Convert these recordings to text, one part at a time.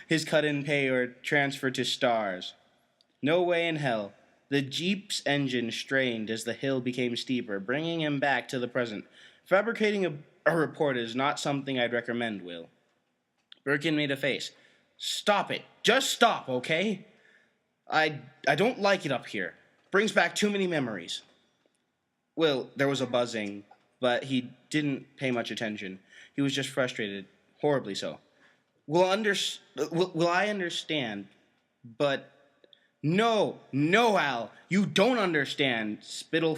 his cut-in pay or transfer to stars. No way in hell. The Jeep's engine strained as the hill became steeper, bringing him back to the present. Fabricating a report is not something I'd recommend, Will. Birkin made a face. Stop it. Just stop, okay? I don't like it up here. Brings back too many memories. Will, there was a buzzing, but he didn't pay much attention. He was just frustrated, horribly so. Will I understand? But no, Al, you don't understand. Spittle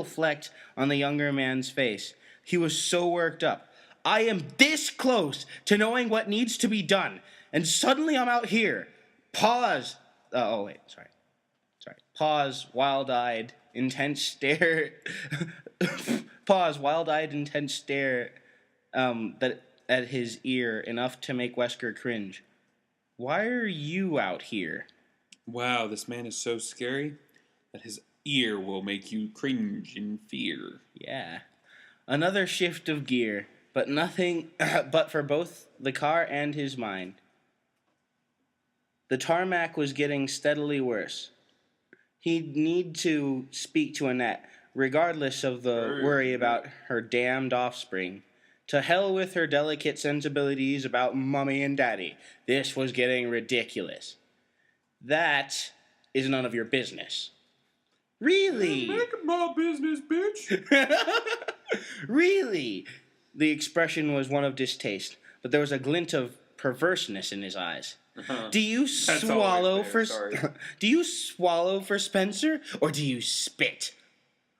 flecked on the younger man's face. He was so worked up. I am this close to knowing what needs to be done, and suddenly I'm out here. Pause. Sorry. Pause, wild-eyed, intense stare. Pause, wild-eyed, intense stare that at his ear, enough to make Wesker cringe. Why are you out here? Wow, this man is so scary that his ear will make you cringe in fear. Yeah. Another shift of gear, but nothing but for both the car and his mind. The tarmac was getting steadily worse. He'd need to speak to Annette, regardless of the worry about her damned offspring. To hell with her delicate sensibilities about Mummy and Daddy. This was getting ridiculous. That is none of your business. Really? Make it my business, bitch. Really? The expression was one of distaste, but there was a glint of perverseness in his eyes. Do you swallow for Do you swallow for Spencer, or do you spit?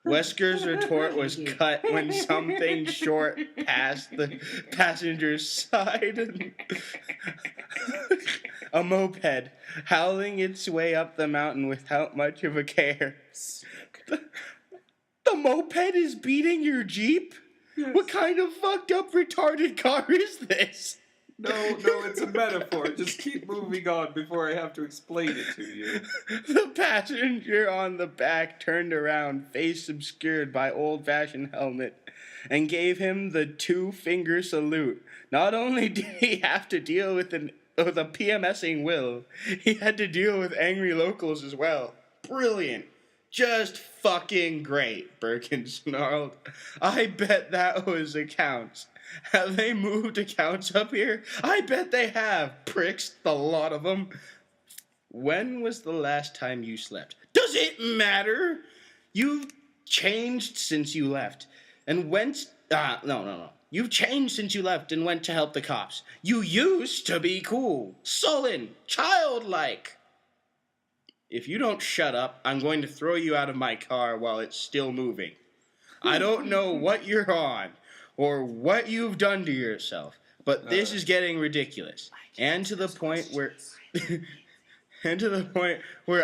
Wesker's retort was cut when something short passed the passenger's side. A moped, howling its way up the mountain without much of a care. The moped is beating your Jeep? Yes. What kind of fucked up retarded car is this? No, it's a metaphor. Just keep moving on before I have to explain it to you. The passenger on the back turned around, face obscured by old-fashioned helmet, and gave him the two-finger salute. Not only did he have to deal with a PMSing Will, he had to deal with angry locals as well. Brilliant. Just fucking great, Birkin snarled. I bet that was accounts. Have they moved accounts up here? I bet they have, pricks, the lot of them. When was the last time you slept? Does it matter? You've changed since you left and went... No. You've changed since you left and went to help the cops. You used to be cool, sullen, childlike. If you don't shut up, I'm going to throw you out of my car while it's still moving. I don't know what you're on or what you've done to yourself, but this is getting ridiculous. And to the point where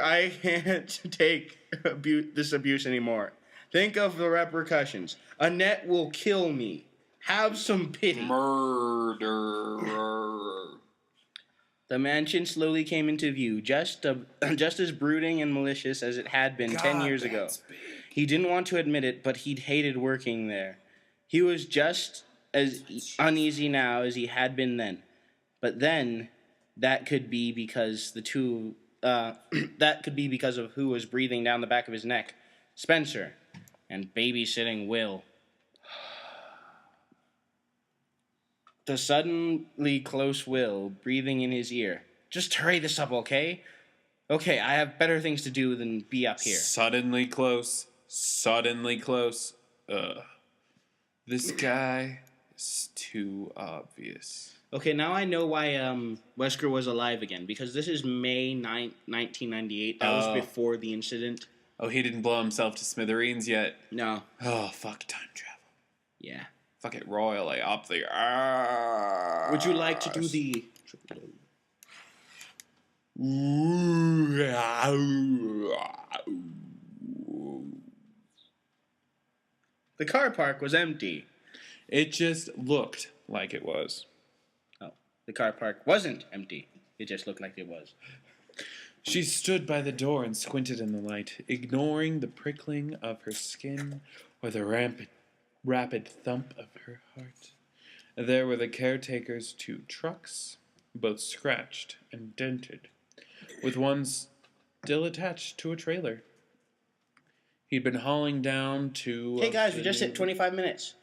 I can't take this abuse anymore. Think of the repercussions. Annette will kill me. Have some pity. Murderer. The mansion slowly came into view, just as brooding and malicious as it had been 10 years ago. Big. He didn't want to admit it, but he'd hated working there. He was just as uneasy now as he had been then. But then, that could be because of who was breathing down the back of his neck. Spencer. And babysitting Will. The suddenly close Will breathing in his ear. Just hurry this up, okay? Okay, I have better things to do than be up here. Suddenly close. This guy is too obvious. Okay, now I know why Wesker was alive again. Because this is May 9th, 1998. That was before the incident. Oh, he didn't blow himself to smithereens yet? No. Oh, fuck time travel. Yeah. Fuck it royally up the arse. Would you like to do the... The car park was empty. It just looked like it was. Oh, the car park wasn't empty. It just looked like it was. She stood by the door and squinted in the light, ignoring the prickling of her skin or the rapid thump of her heart. There were the caretaker's two trucks, both scratched and dented, with one still attached to a trailer. He'd been hauling down two. Hey guys, we just hit 25 minutes.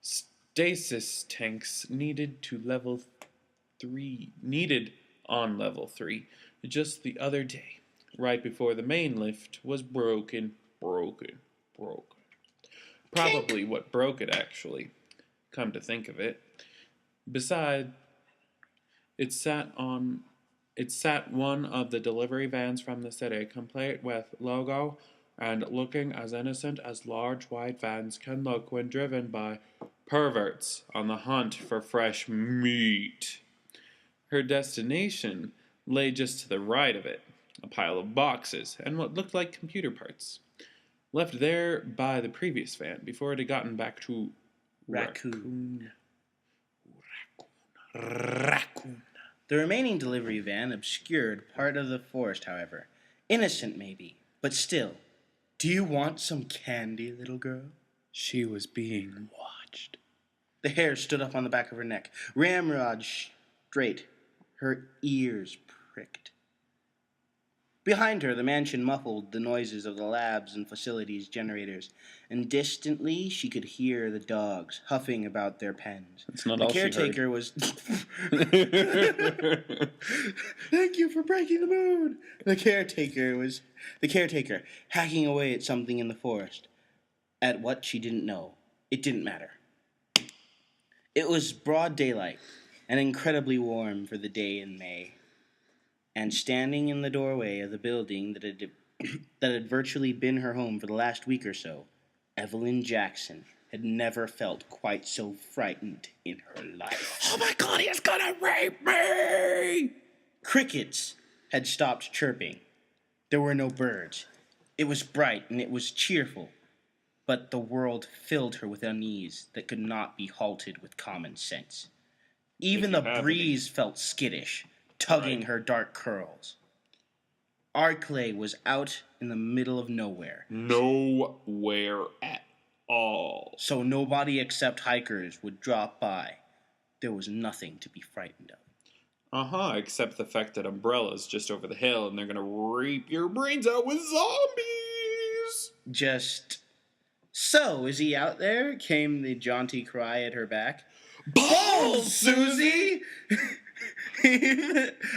Stasis tanks needed on level 3 just the other day, right before the main lift was broken. Probably what broke it, actually, come to think of it. Besides, it sat one of the delivery vans from the city, complete with logo and looking as innocent as large white vans can look when driven by perverts on the hunt for fresh meat. Her destination lay just to the right of it, a pile of boxes and what looked like computer parts, left there by the previous van before it had gotten back to Raccoon. The remaining delivery van obscured part of the forest, however. Innocent, maybe, but still. Do you want some candy, little girl? She was being watched. The hair stood up on the back of her neck, ramrod straight, her ears pricked. Behind her, the mansion muffled the noises of the labs and facilities generators, and distantly she could hear the dogs huffing about their pens. That's not the all caretaker was... Thank you for breaking the mood! The caretaker, hacking away at something in the forest. At what she didn't know. It didn't matter. It was broad daylight, and incredibly warm for the day in May. And standing in the doorway of the building that had virtually been her home for the last week or so, Evelyn Jackson had never felt quite so frightened in her life. Oh my God, he's gonna rape me! Crickets had stopped chirping. There were no birds. It was bright and it was cheerful, but the world filled her with unease that could not be halted with common sense. Even the breeze felt skittish, tugging her dark curls. Arclay was out in the middle of nowhere. Nowhere at all. So nobody except hikers would drop by. There was nothing to be frightened of. Except the fact that Umbrella's just over the hill and they're gonna rape your brains out with zombies! Just... So, is he out there? Came the jaunty cry at her back. Balls, Susie!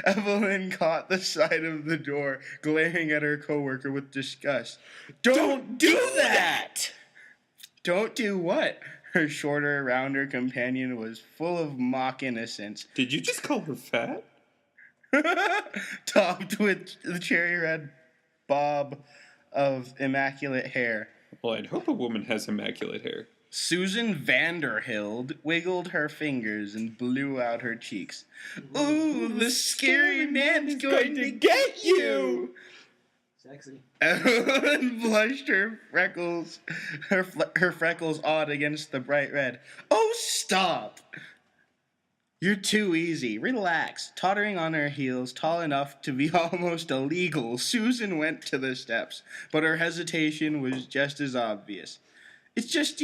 Evelyn caught the side of the door, glaring at her coworker with disgust. Don't do that! Don't do what? Her shorter, rounder companion was full of mock innocence. Did you just call her fat? Topped with the cherry red bob of immaculate hair. Well, I'd hope a woman has immaculate hair. Susan Vanderhild wiggled her fingers and blew out her cheeks. Ooh, the scary man's going to get you! Sexy. Evelyn blushed her freckles odd against the bright red. Oh, stop! You're too easy. Relax. Tottering on her heels, tall enough to be almost illegal, Susan went to the steps, but her hesitation was just as obvious. It's just,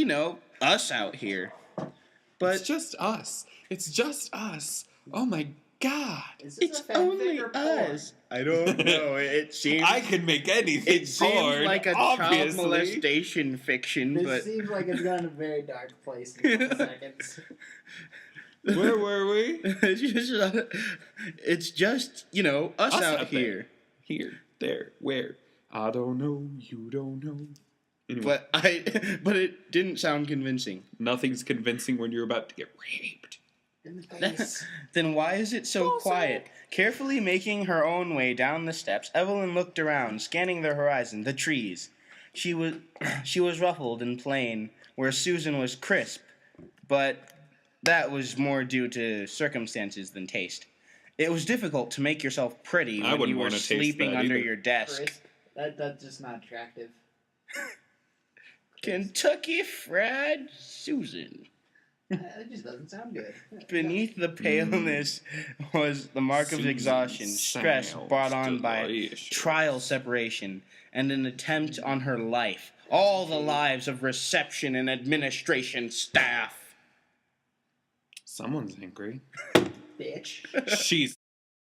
us out here. But it's just us. It's just us. Oh my God. It's only us. I don't know. It seems I can make anything. It seems like a obviously. child molestation fiction, This but seems like it's gone a very dark place in a couple seconds. Where were we? it's just us out here. Here, there, where? I don't know. You don't know. Anyway. But it didn't sound convincing. Nothing's convincing when you're about to get raped. In the face. Then why is it so quiet? Carefully making her own way down the steps, Evelyn looked around, scanning the horizon, the trees. She was ruffled and plain, where Susan was crisp, but that was more due to circumstances than taste. It was difficult to make yourself pretty when you were sleeping under your desk. Chris, that's just not attractive. Kentucky Fried Susan. That just doesn't sound good. Beneath the paleness was the mark of exhaustion, stress brought on by trial separation, and an attempt on her life. All the lives of reception and administration staff. Someone's angry. bitch. She's